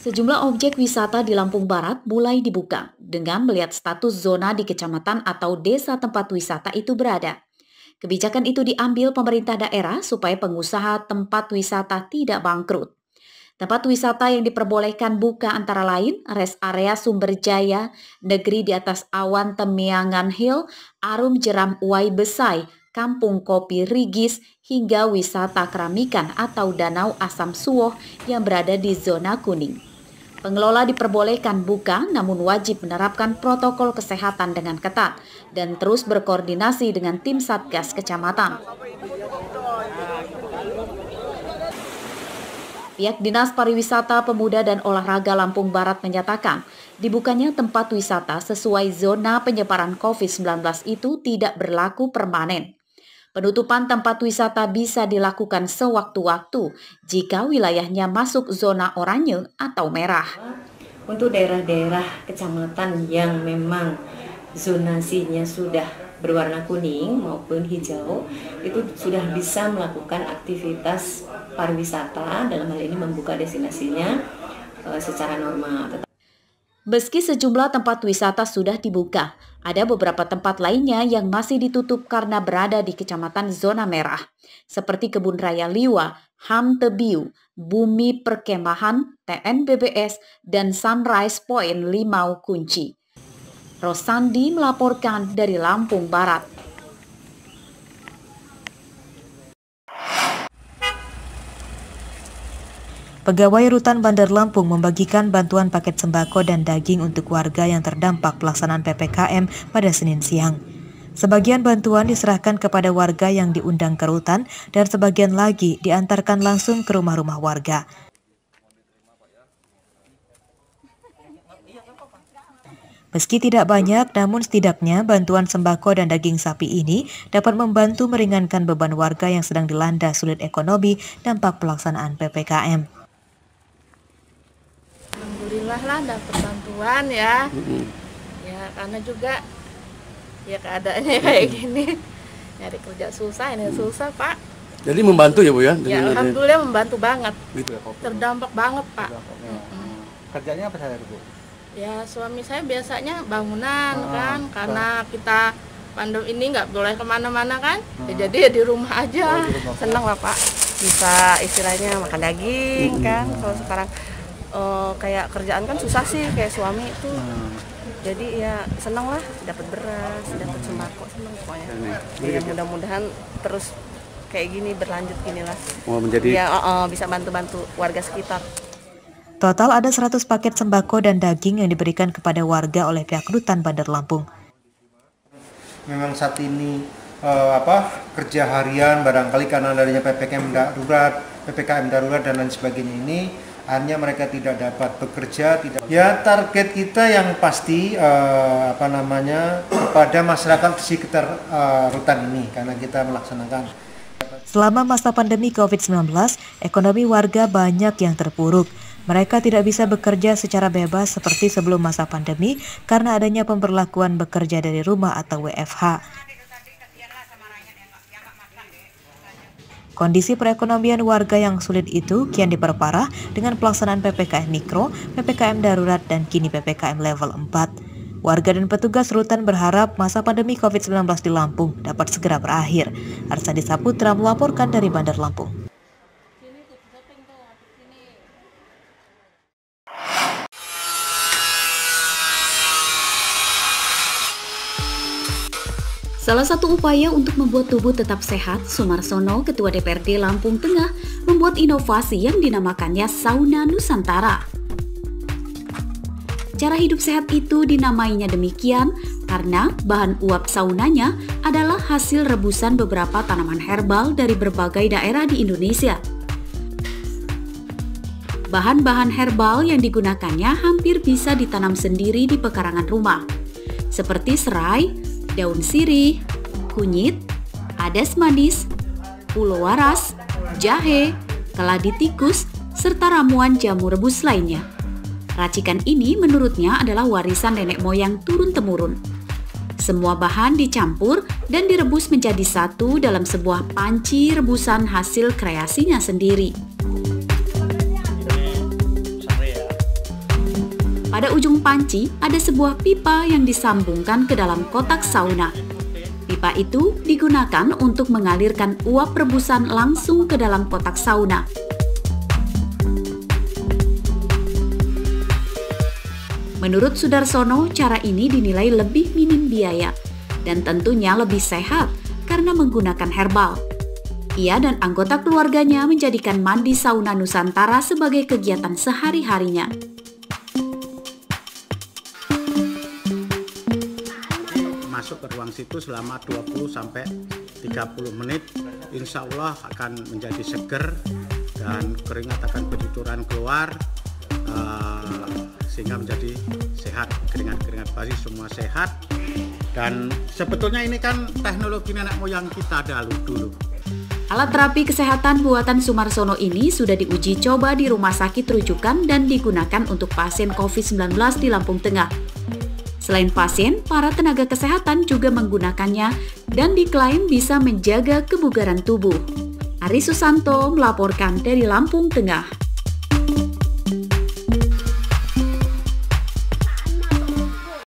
Sejumlah objek wisata di Lampung Barat mulai dibuka dengan melihat status zona di kecamatan atau desa tempat wisata itu berada. Kebijakan itu diambil pemerintah daerah supaya pengusaha tempat wisata tidak bangkrut. Tempat wisata yang diperbolehkan buka antara lain Rest Area Sumberjaya, Negeri di Atas Awan Temiangan Hill, Arum Jeram Uwai Besai, Kampung Kopi Rigis, hingga wisata keramikan atau Danau Asam Suwoh yang berada di zona kuning. Pengelola diperbolehkan buka namun wajib menerapkan protokol kesehatan dengan ketat dan terus berkoordinasi dengan tim Satgas Kecamatan. Pihak Dinas Pariwisata, Pemuda dan Olahraga Lampung Barat menyatakan, dibukanya tempat wisata sesuai zona penyebaran COVID-19 itu tidak berlaku permanen. Penutupan tempat wisata bisa dilakukan sewaktu-waktu jika wilayahnya masuk zona oranye atau merah. Untuk daerah-daerah kecamatan yang memang zonasinya sudah berwarna kuning maupun hijau, itu sudah bisa melakukan aktivitas pariwisata, dalam hal ini membuka destinasinya secara normal. Meski sejumlah tempat wisata sudah dibuka, ada beberapa tempat lainnya yang masih ditutup karena berada di kecamatan zona merah, seperti Kebun Raya Liwa, Ham Tebiu, Bumi Perkemahan, TNBBS, dan Sunrise Point Limau Kunci. Rosandi melaporkan dari Lampung Barat. Pegawai Rutan Bandar Lampung membagikan bantuan paket sembako dan daging untuk warga yang terdampak pelaksanaan PPKM pada Senin siang. Sebagian bantuan diserahkan kepada warga yang diundang ke rutan dan sebagian lagi diantarkan langsung ke rumah-rumah warga. Meski tidak banyak, namun setidaknya bantuan sembako dan daging sapi ini dapat membantu meringankan beban warga yang sedang dilanda sulit ekonomi dampak pelaksanaan PPKM. Alhamdulillah lah dapat bantuan ya. Ya karena juga ya keadaannya kayak gini. Nyari kerja susah, ini susah Pak. Jadi membantu ya Bu ya? Ya alhamdulillah membantu banget. Gitu ya, terdampak banget Pak. Kerjanya apa saya Bu? Ya suami saya biasanya bangunan kan, karena kita pandemi ini nggak boleh kemana-mana kan. Ya, jadi ya di rumah aja. Senang lah Pak. Bisa istilahnya makan daging kan. Kalau sekarang kayak kerjaan kan susah sih kayak suami itu. Jadi ya senang lah dapat beras, dapat sembako, senang pokoknya. Ya mudah-mudahan terus kayak gini berlanjut inilah. Ya bisa bantu-bantu warga sekitar. Total ada 100 paket sembako dan daging yang diberikan kepada warga oleh pihak Rutan Bandar Lampung. Memang saat ini kerja harian barangkali karena adanya PPKM darurat dan lain sebagainya ini, akhirnya mereka tidak dapat bekerja. Ya target kita yang pasti pada masyarakat sekitar rutan ini karena kita melaksanakan. Selama masa pandemi COVID-19, ekonomi warga banyak yang terpuruk. Mereka tidak bisa bekerja secara bebas seperti sebelum masa pandemi karena adanya pemberlakuan bekerja dari rumah atau WFH. Kondisi perekonomian warga yang sulit itu kian diperparah dengan pelaksanaan PPKM Mikro, PPKM Darurat, dan kini PPKM Level 4. Warga dan petugas rutan berharap masa pandemi COVID-19 di Lampung dapat segera berakhir. Arsadi Saputra melaporkan dari Bandar Lampung. Salah satu upaya untuk membuat tubuh tetap sehat, Sumarsono, Ketua DPRD Lampung Tengah, membuat inovasi yang dinamakannya Sauna Nusantara. Cara hidup sehat itu dinamainya demikian karena bahan uap saunanya adalah hasil rebusan beberapa tanaman herbal dari berbagai daerah di Indonesia. Bahan-bahan herbal yang digunakannya hampir bisa ditanam sendiri di pekarangan rumah, seperti serai, daun sirih, kunyit, adas manis, ulo waras, jahe, keladi tikus, serta ramuan jamu rebus lainnya. Racikan ini menurutnya adalah warisan nenek moyang turun-temurun. Semua bahan dicampur dan direbus menjadi satu dalam sebuah panci rebusan hasil kreasinya sendiri. Pada ujung panci ada sebuah pipa yang disambungkan ke dalam kotak sauna. Pipa itu digunakan untuk mengalirkan uap rebusan langsung ke dalam kotak sauna. Menurut Sudarsono, cara ini dinilai lebih minim biaya dan tentunya lebih sehat karena menggunakan herbal. Ia dan anggota keluarganya menjadikan mandi sauna Nusantara sebagai kegiatan sehari-harinya. Masuk ke ruang situ selama 20-30 menit, insya Allah akan menjadi seger dan keringat akan bercucuran keluar, sehingga menjadi sehat, keringat-keringat basi semua sehat. Dan sebetulnya ini kan teknologi nenek moyang kita dulu. Alat terapi kesehatan buatan Sumarsono ini sudah diuji coba di rumah sakit rujukan dan digunakan untuk pasien COVID-19 di Lampung Tengah. Selain pasien, para tenaga kesehatan juga menggunakannya dan diklaim bisa menjaga kebugaran tubuh. Ari Susanto melaporkan dari Lampung Tengah.